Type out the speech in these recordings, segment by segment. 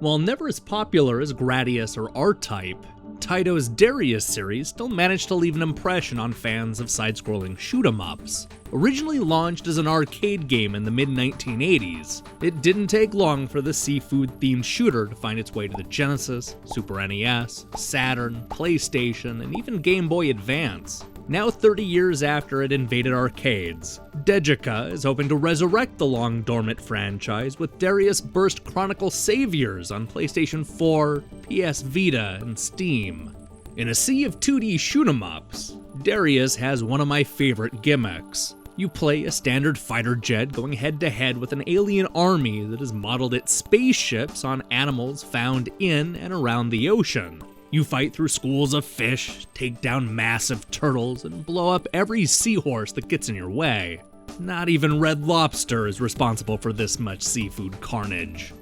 While never as popular as Gradius or R-Type, Taito's Darius series still managed to leave an impression on fans of side-scrolling shoot-'em-ups. Originally launched as an arcade game in the mid-1980s, it didn't take long for the seafood-themed shooter to find its way to the Genesis, Super NES, Saturn, PlayStation, and even Game Boy Advance. Now 30 years after it invaded arcades, Dejica is hoping to resurrect the long-dormant franchise with Dariusburst Chronicle Saviours on PlayStation 4, PS Vita, and Steam. In a sea of 2D shoot-'em-ups, Darius has one of my favorite gimmicks. You play a standard fighter jet going head-to-head with an alien army that has modeled its spaceships on animals found in and around the ocean. You fight through schools of fish, take down massive turtles, and blow up every seahorse that gets in your way. Not even Red Lobster is responsible for this much seafood carnage.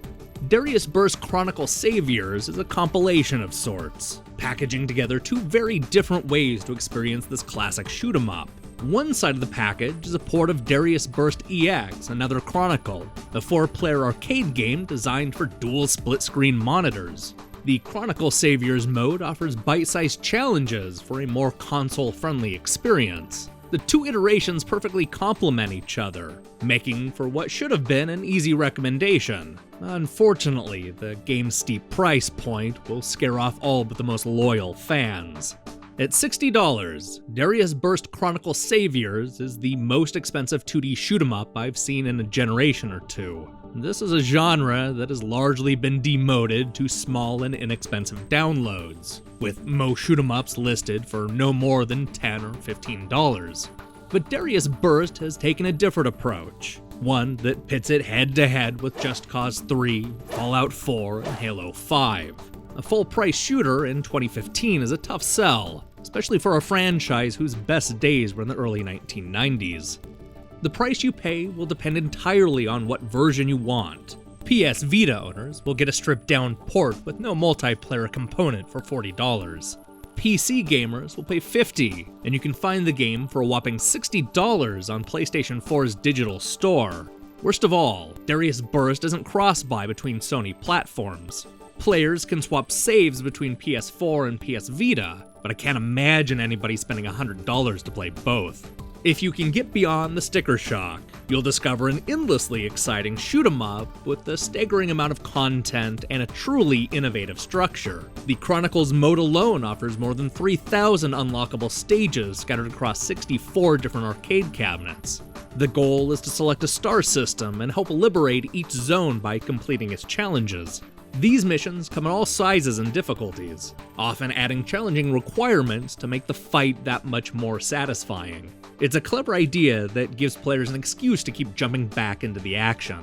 Dariusburst Chronicle Saviours is a compilation of sorts, packaging together two very different ways to experience this classic shoot-'em-up. One side of the package is a port of Dariusburst EX, another Chronicle, a 4-player arcade game designed for dual split-screen monitors. The Chronicle Saviours mode offers bite-sized challenges for a more console-friendly experience. The two iterations perfectly complement each other, making for what should have been an easy recommendation. Unfortunately, the game's steep price point will scare off all but the most loyal fans. At $60, Dariusburst Chronicle Saviours is the most expensive 2D shoot-'em-up I've seen in a generation or two. This is a genre that has largely been demoted to small and inexpensive downloads, with most shoot-'em-ups listed for no more than $10 or $15. But Dariusburst has taken a different approach, one that pits it head-to-head with Just Cause 3, Fallout 4, and Halo 5. A full-price shooter in 2015 is a tough sell, especially for a franchise whose best days were in the early 1990s. The price you pay will depend entirely on what version you want. PS Vita owners will get a stripped-down port with no multiplayer component for $40. PC gamers will pay $50, and you can find the game for a whopping $60 on PlayStation 4's digital store. Worst of all, Dariusburst isn't cross-buy between Sony platforms. Players can swap saves between PS4 and PS Vita, but I can't imagine anybody spending $100 to play both. If you can get beyond the sticker shock, you'll discover an endlessly exciting shoot-'em-up with a staggering amount of content and a truly innovative structure. The Chronicles mode alone offers more than 3,000 unlockable stages scattered across 64 different arcade cabinets. The goal is to select a star system and help liberate each zone by completing its challenges. These missions come in all sizes and difficulties, often adding challenging requirements to make the fight that much more satisfying. It's a clever idea that gives players an excuse to keep jumping back into the action.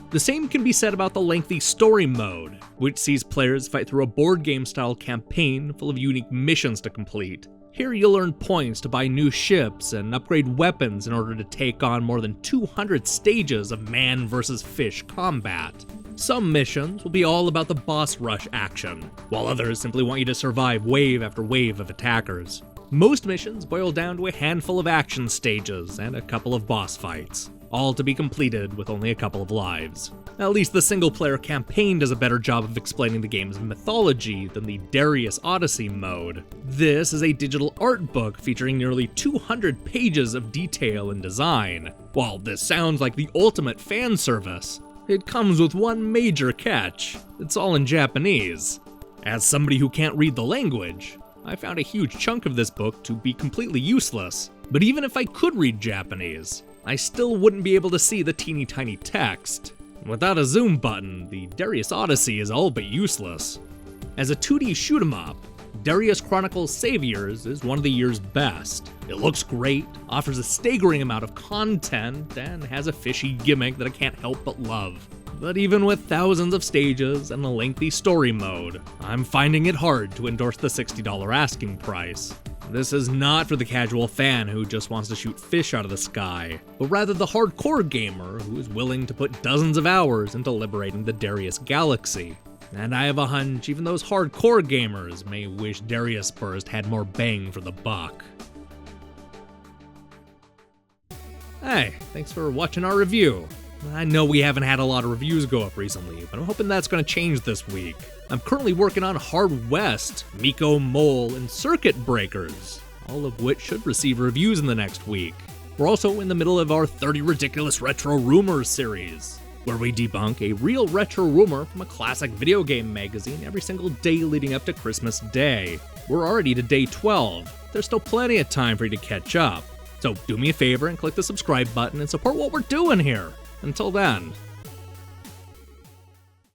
The same can be said about the lengthy story mode, which sees players fight through a board game style campaign full of unique missions to complete. Here you'll earn points to buy new ships and upgrade weapons in order to take on more than 200 stages of man versus fish combat. Some missions will be all about the boss rush action, while others simply want you to survive wave after wave of attackers. Most missions boil down to a handful of action stages and a couple of boss fights, all to be completed with only a couple of lives. At least the single-player campaign does a better job of explaining the game's mythology than the Darius Odyssey mode. This is a digital art book featuring nearly 200 pages of detail and design. While this sounds like the ultimate fan service, it comes with one major catch: it's all in Japanese. As somebody who can't read the language, I found a huge chunk of this book to be completely useless. But even if I could read Japanese, I still wouldn't be able to see the teeny tiny text. Without a zoom button, the Darius Odyssey is all but useless. As a 2D shoot-'em-up, Darius Chronicle Saviours is one of the year's best. It looks great, offers a staggering amount of content, and has a fishy gimmick that I can't help but love. But even with thousands of stages and a lengthy story mode, I'm finding it hard to endorse the $60 asking price. This is not for the casual fan who just wants to shoot fish out of the sky, but rather the hardcore gamer who is willing to put dozens of hours into liberating the Darius galaxy. And I have a hunch even those hardcore gamers may wish Dariusburst had more bang for the buck. Hey, thanks for watching our review. I know we haven't had a lot of reviews go up recently, but I'm hoping that's going to change this week. I'm currently working on Hard West, Miko Mole, and Circuit Breakers, all of which should receive reviews in the next week. We're also in the middle of our 30 Ridiculous Retro Rumors series, where we debunk a real retro rumor from a classic video game magazine every single day leading up to Christmas Day. We're already to day 12. There's still plenty of time for you to catch up. So do me a favor and click the subscribe button and support what we're doing here. Until then.